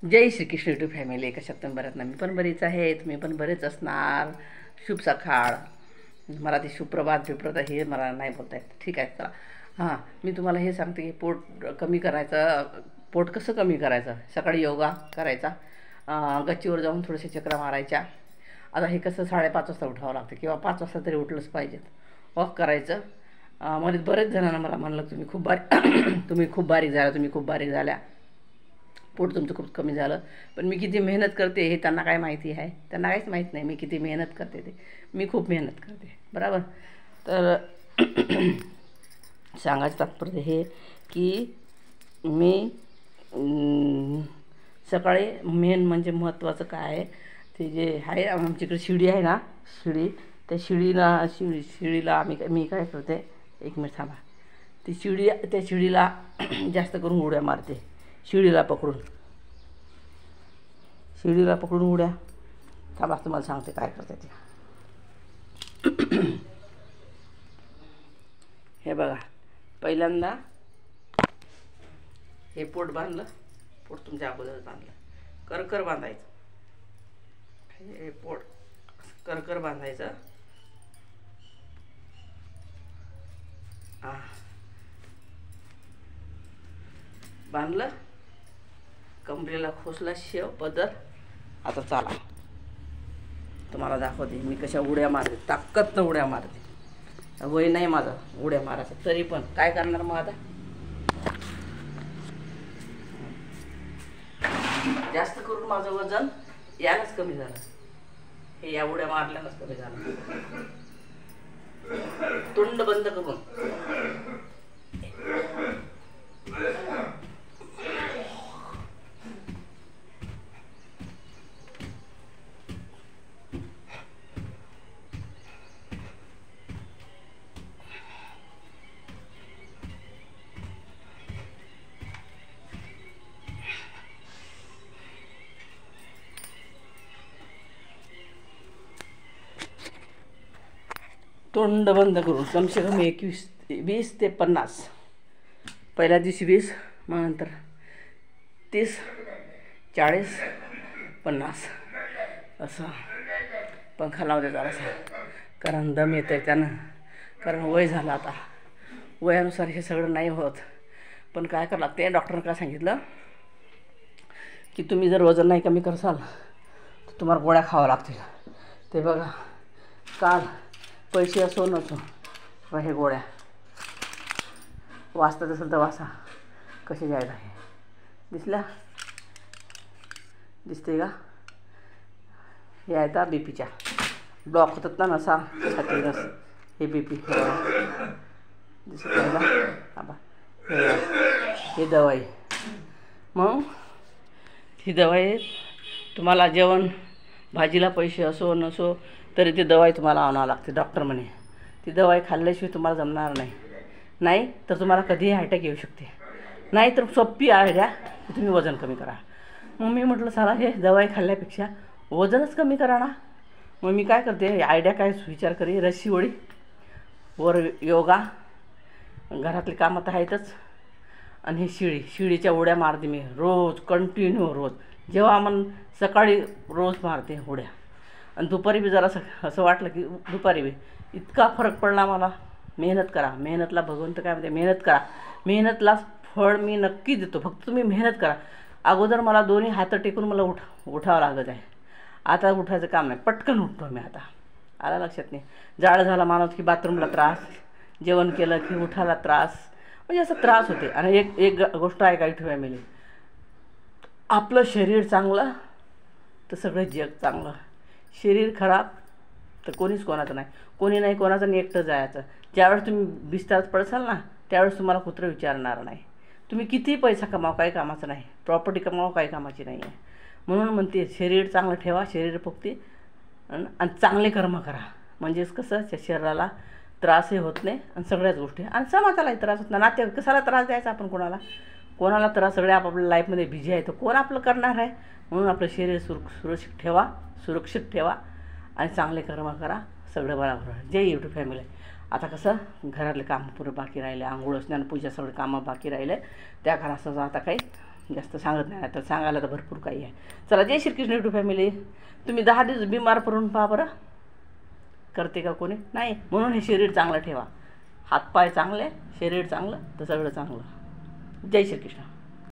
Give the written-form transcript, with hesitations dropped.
जय Shrikrishna YouTube family. कशात तुम्ही बऱ्यात ना? मी पण बरीच आहे, तुम्ही पण बरेच असणार. शुभ सकाळ. मला ती सुप्रभात विप्रत हे मला नाही बोलता येत. ठीक आहे, चला. हां, मी तुम्हाला हे सांगते की पोट कमी करायचं. पोट कसं कमी करायचं? सकाळी योगा करायचा, गच्चीवर जाऊन थोडेसे चक्रा मारायच्या. आता हे कसं 5:30 वाजता उठावं लागतं किंवा 5 वाजता तरी उठलंच पाहिजेत. वॉक करायचं. मध्ये बरेच जणांना मला म्हणलं तुम्ही खूप तुम्ही खूप बारीक झाला, तुम्ही खूप बारीक झाल्या, पोट तुमचं खूप कमी झालं. पण मी किती मेहनत करते हे त्यांना काय माहिती आहे? त्यांना काहीच माहीत नाही मी किती मेहनत करते ते. मी खूप मेहनत करते, बरोबर. तर सांगायचं तात्पर्य हे की मी सकाळी मेन म्हणजे महत्त्वाचं काय आहे ते जे आहे, आमच्याकडे शिडी आहे ना, त्या शिडीला मी काय करते, एक मिनिट थांबा. त्या शिडीला जास्त करून उड्या मारते. शिडीला पकडून उड्या. थांबा, तुम्हाला सांगते काय करते ते. हे बघा, पहिल्यांदा हे पोट बांधलं. पोट तुमच्या अगोदर बांधलं. करकर बांधायचं. हे पोट करकर बांधायचं. बांधलं. कमरेला खोसला शेव पदर. आता चला, तुम्हाला दाखवते मी कशा उड्या मारते. ताकदनं उड्या मारते. वय नाही माझं उड्या मारायचं, तरी पण काय करणार मग आता. जास्त करून माझं वजन यालाच कमी झालं. हे या उड्या मारल्यानंच कमी झालं. तोंड बंद करून तोंड बंद करून कमसे कम 20 ते 50. पहिल्या दिवशी 20, मग नंतर 30, 40, 50 असं पंखा लावते जरासा, कारण दम येतं आहे त्यानं. कारण वय झालं आता. वयानुसार हे सगळं नाही होत. पण काय करावं लागते, डॉक्टरनं काय सांगितलं की तुम्ही जर वजन नाही कमी करसाल तर तुम्हाला गोळ्या खाव्या लागतील. ते बघा, काल पैसे असो नसो पण हे गोळ्या वाचतात असेल तर वाचा. कसे जायला हे दिसते का? हे आहेत बीपीच्या. ब्लॉक होतात ना नसा, छाती नस, हे बीपी दिसत आहे का? आबा हे दवाई. मग ही दवाई तुम्हाला जेवण भाजीला पैसे असो नसो तरी ती दवाई तुम्हाला आणावं लागते. डॉक्टर म्हणे ती दवाई खाल्ल्याशिवाय तुम्हाला जमणार नाही तर तुम्हाला कधीही अटॅक येऊ शकते. नाही तर सोपी आयडिया की तुम्ही वजन कमी करा. मग मी म्हटलं साला हे दवाई खाल्ल्यापेक्षा वजनच कमी करा ना. मग मी काय करते, आयडिया काय विचार करी, रस्सी ओळी वर योगा, घरातली कामं तर आहेतच, आणि हे शिडीच्या उड्या मारते मी रोज, कंटिन्यू रोज. जेव्हा मन सकाळी रोज मारते उड्या, आणि दुपारी बी जरा असं वाटलं की दुपारी बी. इतका फरक पडला मला. मेहनत करा. मेहनतला भगवंत काय म्हणते, मेहनत करा. मेहनतला फळ मी नक्की देतो, फक्त तुम्ही मेहनत करा. अगोदर मला दोन्ही हात टेकून मला उठावं लागत आहे. आता उठायचं काम नाही, पटकन उठतो मी आता. आला लक्षात नाही. जाळ झाला माणूस की बाथरूमला त्रास, जेवण केलं की उठायला त्रास, म्हणजे असं त्रास होते. आणि एक गोष्ट आहे काय फॅमिली, आपलं शरीर चांगलं तर सगळं जग चांगलं. शरीर खराब तर कोणीच कोणाचं नाही. कोणी नाही कोणाचं नाही, एकटं जायचं. ज्यावेळेस तुम्ही बिस्तारात पडसाल ना त्यावेळेस तुम्हाला कुत्रं विचारणार नाही. तुम्ही किती पैसा कमाव काही कामाचं नाही, प्रॉपर्टी कमाव काही कामाची नाही आहे. म्हणून म्हणते शरीर चांगलं ठेवा, शरीरपोक्ती, आणि चांगले कर्म करा. म्हणजेच कसं शरीराला त्रासही होत नाही आणि सगळ्याच गोष्टी, आणि समाजालाही त्रास होत नाही. नाते कशाला त्रास द्यायचा आपण कोणाला त्रास. सगळे आपापल्या लाईफमध्ये बिझी आहे तर कोण आपलं करणार आहे. म्हणून आपलं शरीर सुरक्षित ठेवा आणि चांगले कर्म करा. सगळं बरोबर. जय यूट्यूब फॅमिली. आता कसं घरातले कामं पुरं बाकी राहिले, आंघोळ स्नान पूजा सगळे कामं बाकी राहिले. त्या घराचं आता काही जास्त सांगत नाही, तर सांगायला तर भरपूर काही आहे. चला, जय श्रीकृष्ण यूट्यूब फॅमिली. तुम्ही 10 दिवस बिमार पडून पहा बरं, करते का कोणी? नाही. म्हणून हे शरीर चांगलं ठेवा. हातपाय चांगले, शरीर चांगलं तर सगळं चांगलं. जय श्रीकृष्ण.